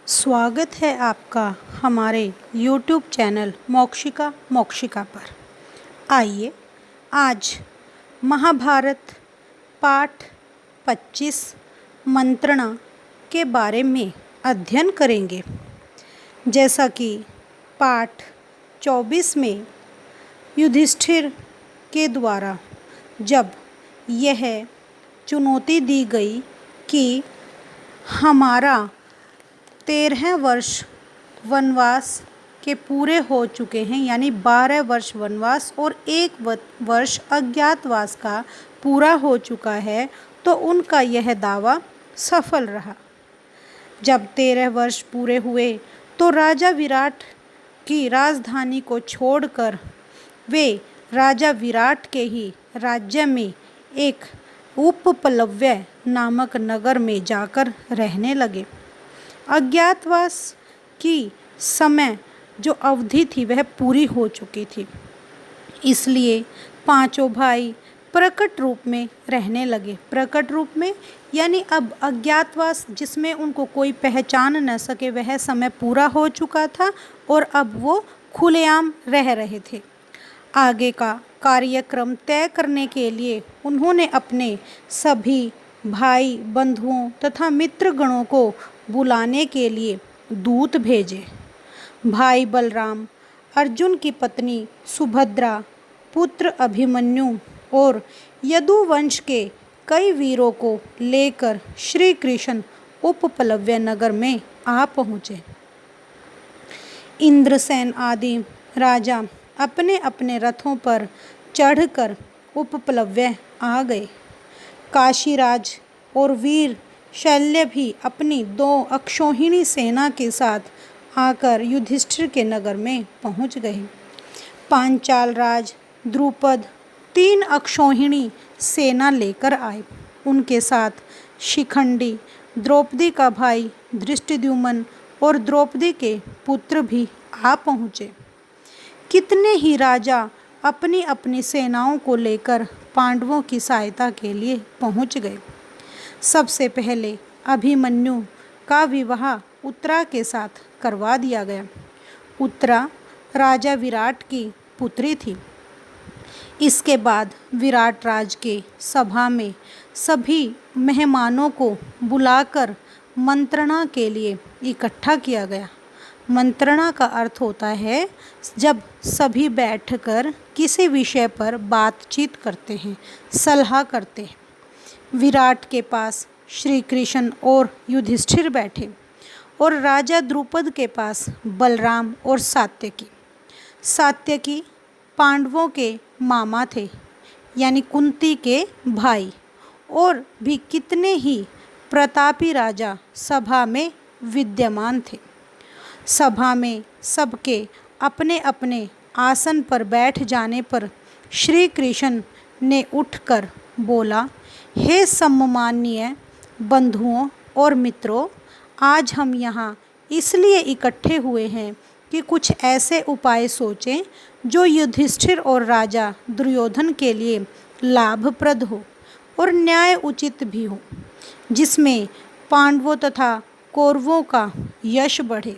स्वागत है आपका हमारे YouTube चैनल मोक्षिका पर। आइए आज महाभारत पाठ 25 मंत्रणा के बारे में अध्ययन करेंगे। जैसा कि पाठ 24 में युधिष्ठिर के द्वारा जब यह चुनौती दी गई कि हमारा 13 वर्ष वनवास के पूरे हो चुके हैं, यानी 12 वर्ष वनवास और 1 वर्ष अज्ञातवास का पूरा हो चुका है, तो उनका यह दावा सफल रहा। जब 13 वर्ष पूरे हुए तो राजा विराट की राजधानी को छोड़कर वे राजा विराट के ही राज्य में एक उपप्लव्य नामक नगर में जाकर रहने लगे। अज्ञातवास की समय जो अवधि थी वह पूरी हो चुकी थी, इसलिए पांचों भाई प्रकट रूप में रहने लगे। प्रकट रूप में यानी अब अज्ञातवास जिसमें उनको कोई पहचान न सके वह समय पूरा हो चुका था और अब वो खुलेआम रह रहे थे। आगे का कार्यक्रम तय करने के लिए उन्होंने अपने सभी भाई बंधुओं तथा मित्रगणों को बुलाने के लिए दूत भेजे। भाई बलराम, अर्जुन की पत्नी सुभद्रा, पुत्र अभिमन्यु और यदुवंश के कई वीरों को लेकर श्री कृष्ण उपप्लव्य नगर में आ पहुँचे। इंद्रसेन आदि राजा अपने अपने रथों पर चढ़कर उपप्लव्य आ गए। काशीराज और वीर शल्य भी अपनी 2 अक्षौहिणी सेना के साथ आकर युधिष्ठिर के नगर में पहुंच गए। पांचाल राज द्रुपद 3 अक्षौहिणी सेना लेकर आए। उनके साथ शिखंडी, द्रौपदी का भाई धृष्टद्युम्न और द्रौपदी के पुत्र भी आ पहुँचे। कितने ही राजा अपनी अपनी सेनाओं को लेकर पांडवों की सहायता के लिए पहुँच गए। सबसे पहले अभिमन्यु का विवाह उत्तरा के साथ करवा दिया गया। उत्तरा राजा विराट की पुत्री थी। इसके बाद विराट राज के सभा में सभी मेहमानों को बुलाकर मंत्रणा के लिए इकट्ठा किया गया। मंत्रणा का अर्थ होता है जब सभी बैठकर किसी विषय पर बातचीत करते हैं, सलाह करते हैं। विराट के पास श्री कृष्ण और युधिष्ठिर बैठे और राजा द्रुपद के पास बलराम और सात्यकी। सात्यकी पांडवों के मामा थे, यानी कुंती के भाई, और भी कितने ही प्रतापी राजा सभा में विद्यमान थे। सभा में सबके अपने अपने आसन पर बैठ जाने पर श्री कृष्ण ने उठकर बोला, हे सम्माननीय बंधुओं और मित्रों, आज हम यहाँ इसलिए इकट्ठे हुए हैं कि कुछ ऐसे उपाय सोचें जो युधिष्ठिर और राजा दुर्योधन के लिए लाभप्रद हो और न्याय उचित भी हो, जिसमें पांडवों तथा कौरवों का यश बढ़े।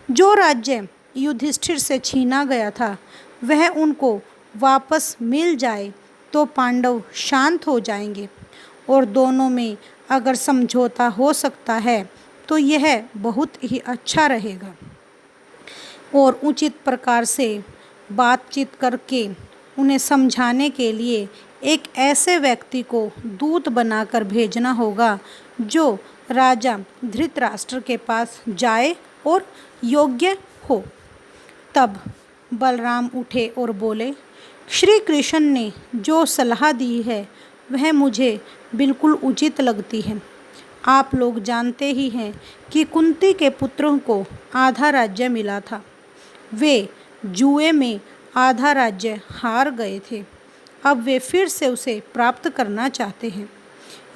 जो राज्य युधिष्ठिर से छीना गया था वह उनको वापस मिल जाए तो पांडव शांत हो जाएंगे, और दोनों में अगर समझौता हो सकता है तो यह बहुत ही अच्छा रहेगा। और उचित प्रकार से बातचीत करके उन्हें समझाने के लिए एक ऐसे व्यक्ति को दूत बनाकर भेजना होगा जो राजा धृतराष्ट्र के पास जाए और योग्य हो। तब बलराम उठे और बोले, श्री कृष्ण ने जो सलाह दी है वह मुझे बिल्कुल उचित लगती है। आप लोग जानते ही हैं कि कुंती के पुत्रों को आधा राज्य मिला था। वे जुए में आधा राज्य हार गए थे। अब वे फिर से उसे प्राप्त करना चाहते हैं।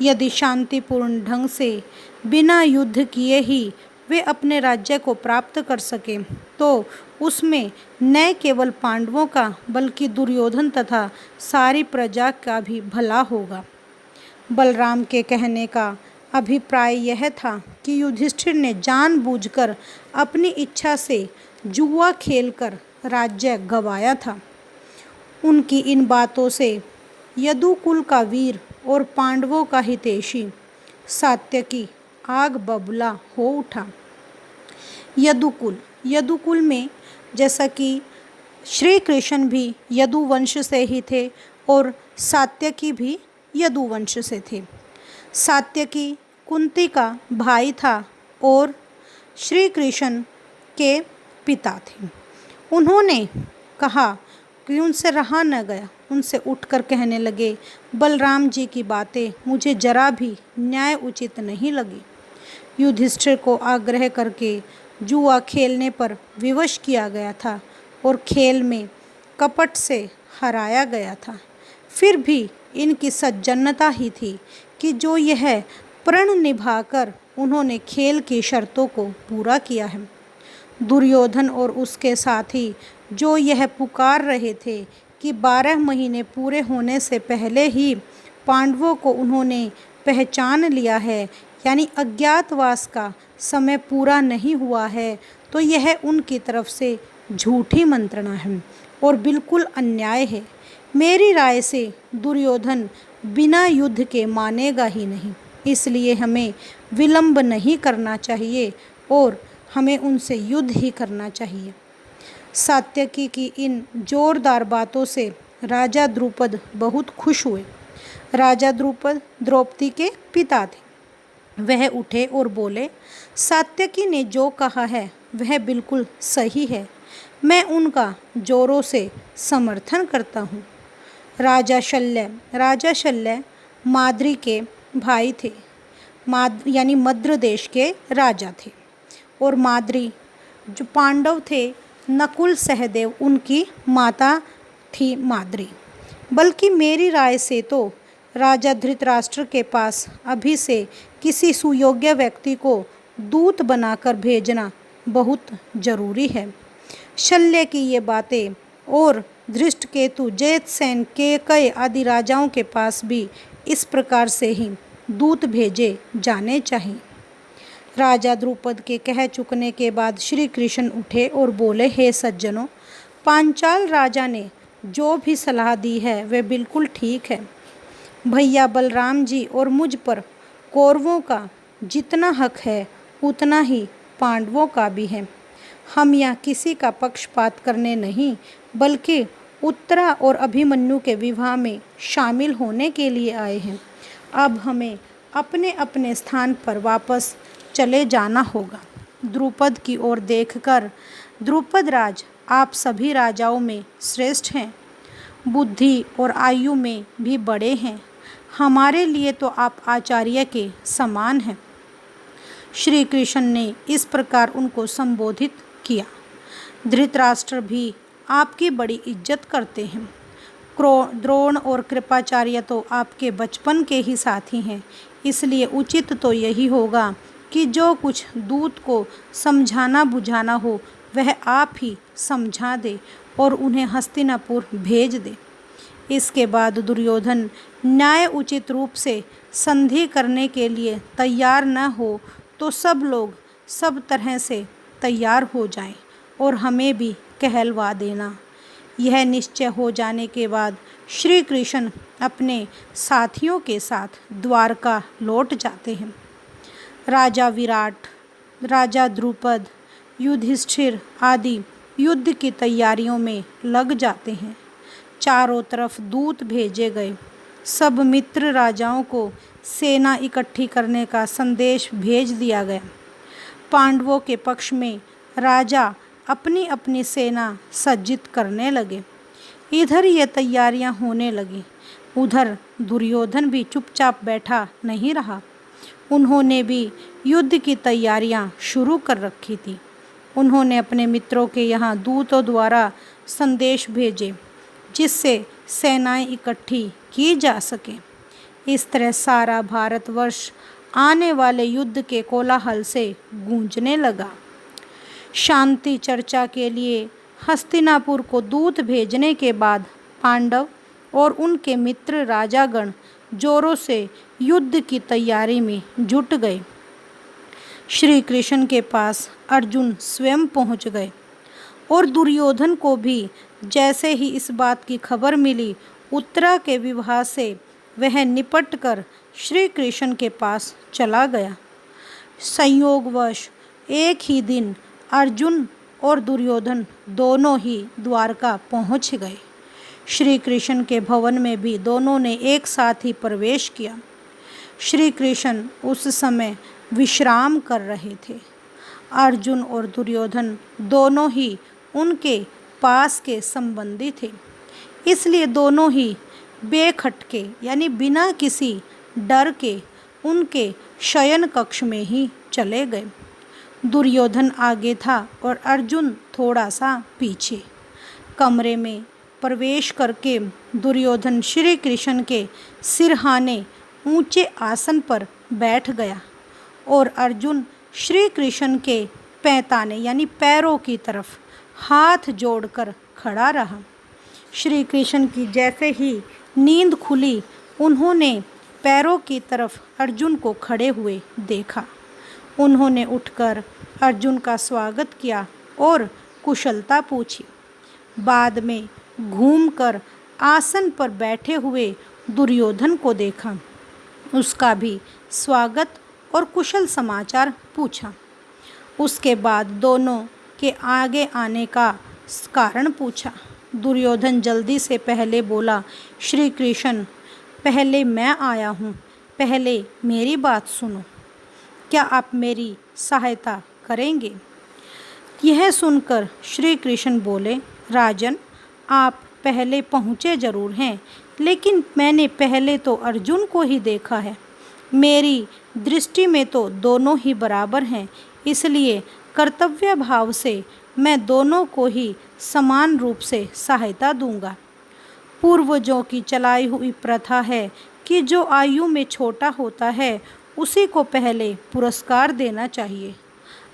यदि शांतिपूर्ण ढंग से बिना युद्ध किए ही वे अपने राज्य को प्राप्त कर सकें तो उसमें न केवल पांडवों का बल्कि दुर्योधन तथा सारी प्रजा का भी भला होगा। बलराम के कहने का अभिप्राय यह था कि युधिष्ठिर ने जानबूझकर अपनी इच्छा से जुआ खेलकर राज्य गंवाया था। उनकी इन बातों से यदुकुल का वीर और पांडवों का हितैषी सात्यकी आग बबूला हो उठा। यदुकुल में जैसा कि श्री कृष्ण भी यदुवंश से ही थे और सात्यकी भी यदुवंश से थे। सात्यकी कुंती का भाई था और श्री कृष्ण के पिता थे। उन्होंने कहा कि उनसे रहा न गया, उनसे उठकर कहने लगे, बलराम जी की बातें मुझे जरा भी न्याय उचित नहीं लगी। युधिष्ठिर को आग्रह करके जुआ खेलने पर विवश किया गया था और खेल में कपट से हराया गया था। फिर भी इनकी सज्जनता ही थी कि जो यह प्रण निभाकर उन्होंने खेल की शर्तों को पूरा किया है। दुर्योधन और उसके साथी जो यह पुकार रहे थे कि 12 महीने पूरे होने से पहले ही पांडवों को उन्होंने पहचान लिया है, यानी अज्ञातवास का समय पूरा नहीं हुआ है, तो यह उनकी तरफ से झूठी मंत्रणा है और बिल्कुल अन्याय है। मेरी राय से दुर्योधन बिना युद्ध के मानेगा ही नहीं, इसलिए हमें विलंब नहीं करना चाहिए और हमें उनसे युद्ध ही करना चाहिए। सात्यकी की इन जोरदार बातों से राजा द्रुपद बहुत खुश हुए। राजा द्रुपद द्रौपदी के पिता थे। वह उठे और बोले, सात्यकी ने जो कहा है वह बिल्कुल सही है, मैं उनका जोरों से समर्थन करता हूँ। राजा शल्य माद्री के भाई थे, यानी मद्र देश के राजा थे, और माद्री जो पांडव थे, नकुल सहदेव उनकी माता थी माद्री। बल्कि मेरी राय से तो राजा धृतराष्ट्र के पास अभी से किसी सुयोग्य व्यक्ति को दूत बनाकर भेजना बहुत जरूरी है। शल्य की ये बातें और धृष्टकेतु, जयसेन, केकय आदि राजाओं के पास भी इस प्रकार से ही दूत भेजे जाने चाहिए। राजा द्रुपद के कह चुकने के बाद श्री कृष्ण उठे और बोले, हे सज्जनों, पांचाल राजा ने जो भी सलाह दी है वह बिल्कुल ठीक है। भैया बलराम जी और मुझ पर कौरवों का जितना हक है उतना ही पांडवों का भी है। हम यहाँ किसी का पक्षपात करने नहीं, बल्कि उत्तरा और अभिमन्यु के विवाह में शामिल होने के लिए आए हैं। अब हमें अपने अपने स्थान पर वापस चले जाना होगा। द्रुपद की ओर देखकर, द्रुपद राज, आप सभी राजाओं में श्रेष्ठ हैं, बुद्धि और आयु में भी बड़े हैं, हमारे लिए तो आप आचार्य के समान हैं। श्री कृष्ण ने इस प्रकार उनको संबोधित किया। धृतराष्ट्र भी आपकी बड़ी इज्जत करते हैं। द्रोण और कृपाचार्य तो आपके बचपन के ही साथी हैं, इसलिए उचित तो यही होगा कि जो कुछ दूत को समझाना बुझाना हो वह आप ही समझा दे और उन्हें हस्तिनापुर भेज दे। इसके बाद दुर्योधन न्याय उचित रूप से संधि करने के लिए तैयार न हो तो सब लोग सब तरह से तैयार हो जाएं और हमें भी कहलवा देना। यह निश्चय हो जाने के बाद श्री कृष्ण अपने साथियों के साथ द्वारका लौट जाते हैं। राजा विराट, राजा द्रुपद, युधिष्ठिर आदि युद्ध की तैयारियों में लग जाते हैं। चारों तरफ दूत भेजे गए। सब मित्र राजाओं को सेना इकट्ठी करने का संदेश भेज दिया गया। पांडवों के पक्ष में राजा अपनी अपनी सेना सज्जित करने लगे। इधर ये तैयारियां होने लगी, उधर दुर्योधन भी चुपचाप बैठा नहीं रहा। उन्होंने भी युद्ध की तैयारियां शुरू कर रखी थी। उन्होंने अपने मित्रों के यहाँ दूतों द्वारा संदेश भेजे जिससे सेनाएं इकट्ठी की जा सके। इस तरह सारा भारतवर्ष आने वाले युद्ध के कोलाहल से गूंजने लगा। शांति चर्चा के लिए हस्तिनापुर को दूत भेजने के बाद पांडव और उनके मित्र राजागण जोरों से युद्ध की तैयारी में जुट गए। श्री कृष्ण के पास अर्जुन स्वयं पहुंच गए और दुर्योधन को भी जैसे ही इस बात की खबर मिली, उत्तरा के विवाह से वह निपट कर श्री कृष्ण के पास चला गया। संयोगवश एक ही दिन अर्जुन और दुर्योधन दोनों ही द्वारका पहुंच गए। श्री कृष्ण के भवन में भी दोनों ने एक साथ ही प्रवेश किया। श्री कृष्ण उस समय विश्राम कर रहे थे। अर्जुन और दुर्योधन दोनों ही उनके पास के संबंधी थे, इसलिए दोनों ही बेखटके यानी बिना किसी डर के उनके शयन कक्ष में ही चले गए। दुर्योधन आगे था और अर्जुन थोड़ा सा पीछे। कमरे में प्रवेश करके दुर्योधन श्री कृष्ण के सिरहाने ऊंचे आसन पर बैठ गया और अर्जुन श्री कृष्ण के पैताने यानी पैरों की तरफ हाथ जोड़कर खड़ा रहा। श्री कृष्ण की जैसे ही नींद खुली, उन्होंने पैरों की तरफ अर्जुन को खड़े हुए देखा। उन्होंने उठकर अर्जुन का स्वागत किया और कुशलता पूछी। बाद में घूमकर आसन पर बैठे हुए दुर्योधन को देखा, उसका भी स्वागत और कुशल समाचार पूछा। उसके बाद दोनों के आगे आने का कारण पूछा। दुर्योधन जल्दी से पहले बोला, श्री कृष्ण, पहले मैं आया हूँ, पहले मेरी बात सुनो। क्या आप मेरी सहायता करेंगे? यह सुनकर श्री कृष्ण बोले, राजन, आप पहले पहुँचे जरूर हैं, लेकिन मैंने पहले तो अर्जुन को ही देखा है। मेरी दृष्टि में तो दोनों ही बराबर हैं, इसलिए कर्तव्य भाव से मैं दोनों को ही समान रूप से सहायता दूंगा। पूर्वजों की चलाई हुई प्रथा है कि जो आयु में छोटा होता है उसी को पहले पुरस्कार देना चाहिए।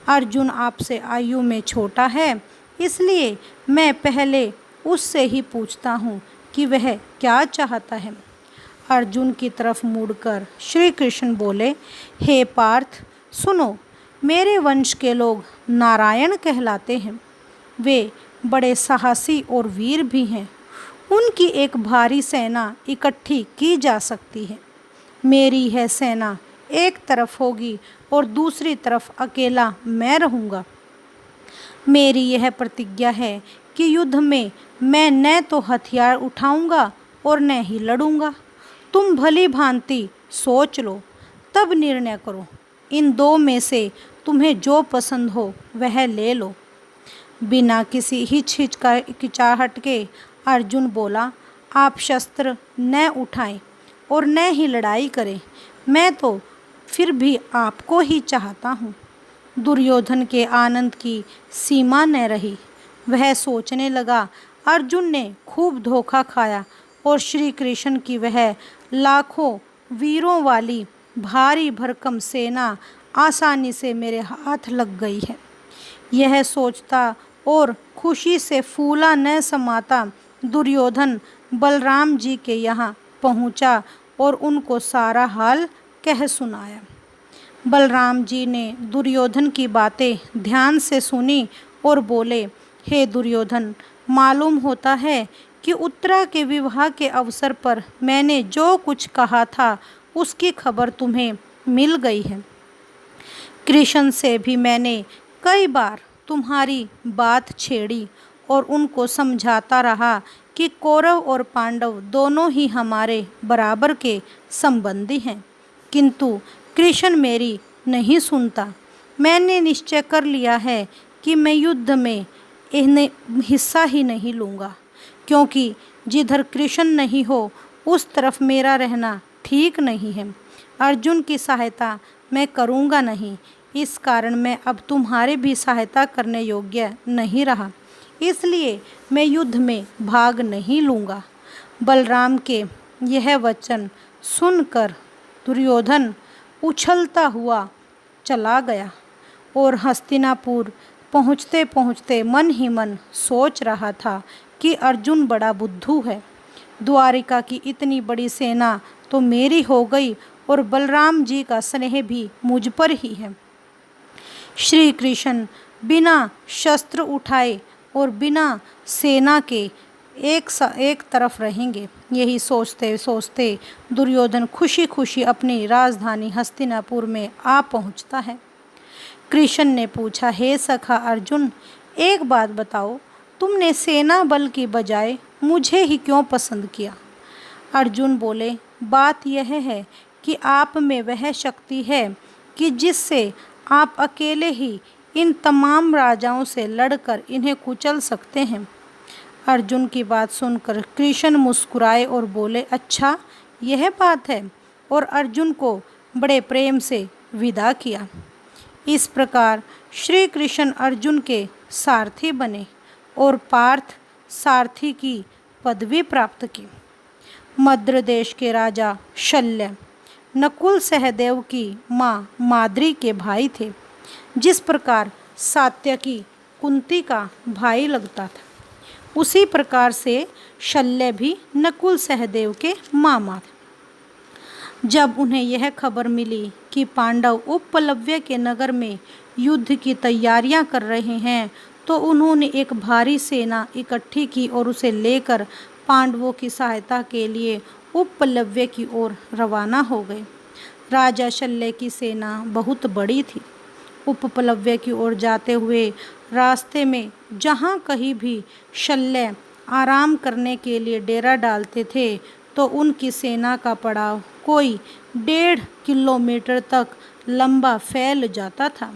अर्जुन आपसे आयु में छोटा है, इसलिए मैं पहले उससे ही पूछता हूँ कि वह क्या चाहता है। अर्जुन की तरफ मुड़कर श्री कृष्ण बोले, हे पार्थ, सुनो, मेरे वंश के लोग नारायण कहलाते हैं। वे बड़े साहसी और वीर भी हैं। उनकी एक भारी सेना इकट्ठी की जा सकती है। मेरी यह सेना एक तरफ होगी और दूसरी तरफ अकेला मैं रहूँगा। मेरी यह प्रतिज्ञा है कि युद्ध में मैं न तो हथियार उठाऊंगा और न ही लड़ूंगा। तुम भली भांति सोच लो, तब निर्णय करो। इन दो में से तुम्हें जो पसंद हो वह ले लो। बिना किसी हिचकिचाहट के अर्जुन बोला, आप शस्त्र न उठाएं और न ही लड़ाई करें, मैं तो फिर भी आपको ही चाहता हूँ। दुर्योधन के आनंद की सीमा न रही। वह सोचने लगा, अर्जुन ने खूब धोखा खाया और श्री कृष्ण की वह लाखों वीरों वाली भारी भरकम सेना आसानी से मेरे हाथ लग गई है। यह सोचता और खुशी से फूला न समाता दुर्योधन बलराम जी के यहाँ पहुँचा और उनको सारा हाल कह सुनाया। बलराम जी ने दुर्योधन की बातें ध्यान से सुनी और बोले, हे दुर्योधन, मालूम होता है कि उत्तरा के विवाह के अवसर पर मैंने जो कुछ कहा था उसकी खबर तुम्हें मिल गई है। कृष्ण से भी मैंने कई बार तुम्हारी बात छेड़ी और उनको समझाता रहा कि कौरव और पांडव दोनों ही हमारे बराबर के संबंधी हैं, किंतु कृष्ण मेरी नहीं सुनता। मैंने निश्चय कर लिया है कि मैं युद्ध में इन्हें हिस्सा ही नहीं लूँगा, क्योंकि जिधर कृष्ण नहीं हो उस तरफ मेरा रहना ठीक नहीं है। अर्जुन की सहायता मैं करूँगा नहीं, इस कारण मैं अब तुम्हारे भी सहायता करने योग्य नहीं रहा, इसलिए मैं युद्ध में भाग नहीं लूँगा। बलराम के यह वचन सुनकर दुर्योधन उछलता हुआ चला गया और हस्तिनापुर पहुँचते पहुँचते मन ही मन सोच रहा था कि अर्जुन बड़ा बुद्धू है। द्वारिका की इतनी बड़ी सेना तो मेरी हो गई और बलराम जी का स्नेह भी मुझ पर ही है। श्री कृष्ण बिना शस्त्र उठाए और बिना सेना के एक तरफ रहेंगे। यही सोचते सोचते दुर्योधन खुशी खुशी अपनी राजधानी हस्तिनापुर में आ पहुंचता है। कृष्ण ने पूछा, हे सखा अर्जुन, एक बात बताओ, तुमने सेना बल की बजाय मुझे ही क्यों पसंद किया? अर्जुन बोले, बात यह है कि आप में वह शक्ति है कि जिससे आप अकेले ही इन तमाम राजाओं से लड़कर इन्हें कुचल सकते हैं। अर्जुन की बात सुनकर कृष्ण मुस्कुराए और बोले, अच्छा यह बात है, और अर्जुन को बड़े प्रेम से विदा किया। इस प्रकार श्री कृष्ण अर्जुन के सारथी बने और पार्थ सारथी की पदवी प्राप्त की। मद्र देश के राजा शल्य नकुल सहदेव की माँ माद्री के भाई थे। जिस प्रकार सात्यकी कुंती का भाई लगता था, उसी प्रकार से शल्य भी नकुल सहदेव के मामा थे। जब उन्हें यह खबर मिली कि पांडव उपप्लव्य के नगर में युद्ध की तैयारियां कर रहे हैं, तो उन्होंने एक भारी सेना इकट्ठी की और उसे लेकर पांडवों की सहायता के लिए उपप्लव्य की ओर रवाना हो गए। राजा शल्य की सेना बहुत बड़ी थी। उपप्लव्य की ओर जाते हुए रास्ते में जहाँ कहीं भी शल्य आराम करने के लिए डेरा डालते थे, तो उनकी सेना का पड़ाव कोई 1.5 किलोमीटर तक लंबा फैल जाता था।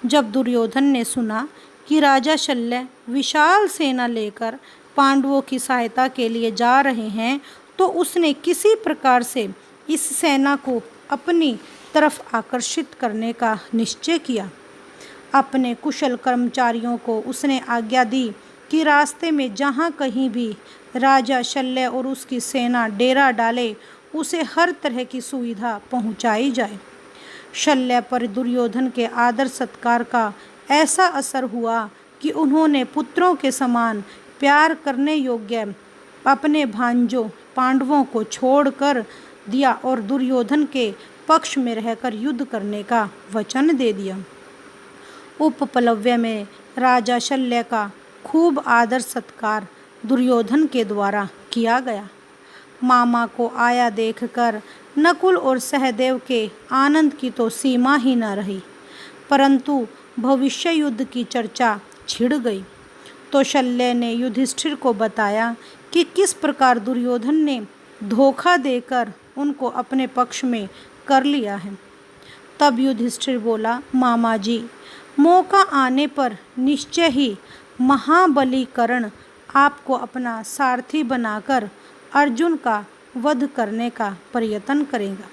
जब दुर्योधन ने सुना कि राजा शल्य विशाल सेना लेकर पांडवों की सहायता के लिए जा रहे हैं, तो उसने किसी प्रकार से इस सेना को अपनी तरफ आकर्षित करने का निश्चय किया। अपने कुशल कर्मचारियों को उसने आज्ञा दी कि रास्ते में जहाँ कहीं भी राजा शल्य और उसकी सेना डेरा डाले, उसे हर तरह की सुविधा पहुँचाई जाए। शल्य पर दुर्योधन के आदर सत्कार का ऐसा असर हुआ कि उन्होंने पुत्रों के समान प्यार करने योग्य अपने भांजों पांडवों को छोड़कर दिया और दुर्योधन के पक्ष में रहकर युद्ध करने का वचन दे दिया। उपप्लव्य में राजा शल्य का खूब आदर सत्कार दुर्योधन के द्वारा किया गया। मामा को आया देखकर नकुल और सहदेव के आनंद की तो सीमा ही न रही, परंतु भविष्य युद्ध की चर्चा छिड़ गई। तो शल्य ने युधिष्ठिर को बताया कि किस प्रकार दुर्योधन ने धोखा देकर उनको अपने पक्ष में कर लिया है। तब युधिष्ठिर बोला, मामा जी, मौका आने पर निश्चय ही महाबली कर्ण आपको अपना सारथी बनाकर अर्जुन का वध करने का प्रयत्न करेगा।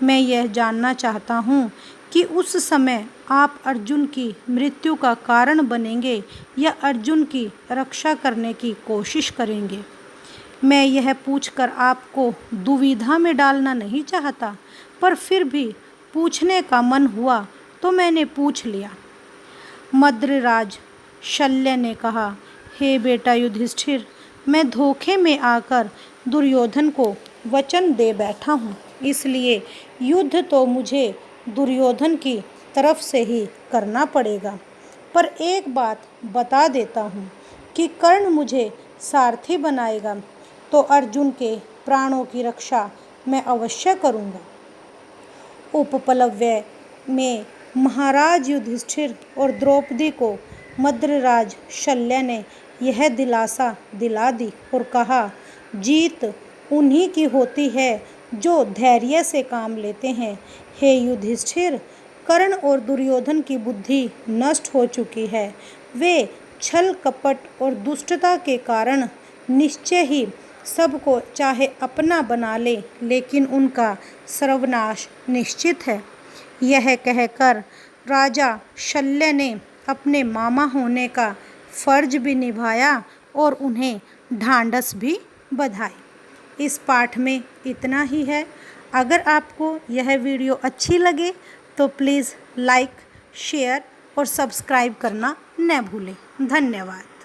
मैं यह जानना चाहता हूँ कि उस समय आप अर्जुन की मृत्यु का कारण बनेंगे या अर्जुन की रक्षा करने की कोशिश करेंगे। मैं यह पूछकर आपको दुविधा में डालना नहीं चाहता, पर फिर भी पूछने का मन हुआ तो मैंने पूछ लिया। मद्रराज शल्य ने कहा, हे बेटा युधिष्ठिर, मैं धोखे में आकर दुर्योधन को वचन दे बैठा हूँ, इसलिए युद्ध तो मुझे दुर्योधन की तरफ से ही करना पड़ेगा। पर एक बात बता देता हूँ कि कर्ण मुझे सारथी बनाएगा तो अर्जुन के प्राणों की रक्षा मैं अवश्य करूँगा। उपप्लव्य में महाराज युधिष्ठिर और द्रौपदी को मद्रराज शल्य ने यह दिलासा दिला दी और कहा, जीत उन्हीं की होती है जो धैर्य से काम लेते हैं। हे युधिष्ठिर, कर्ण और दुर्योधन की बुद्धि नष्ट हो चुकी है। वे छल कपट और दुष्टता के कारण निश्चय ही सबको चाहे अपना बना ले, लेकिन उनका सर्वनाश निश्चित है। यह कहकर राजा शल्य ने अपने मामा होने का फर्ज भी निभाया और उन्हें ढांढस भी बधाई। इस पाठ में इतना ही है। अगर आपको यह वीडियो अच्छी लगे तो प्लीज़ लाइक, शेयर और सब्सक्राइब करना न भूलें। धन्यवाद।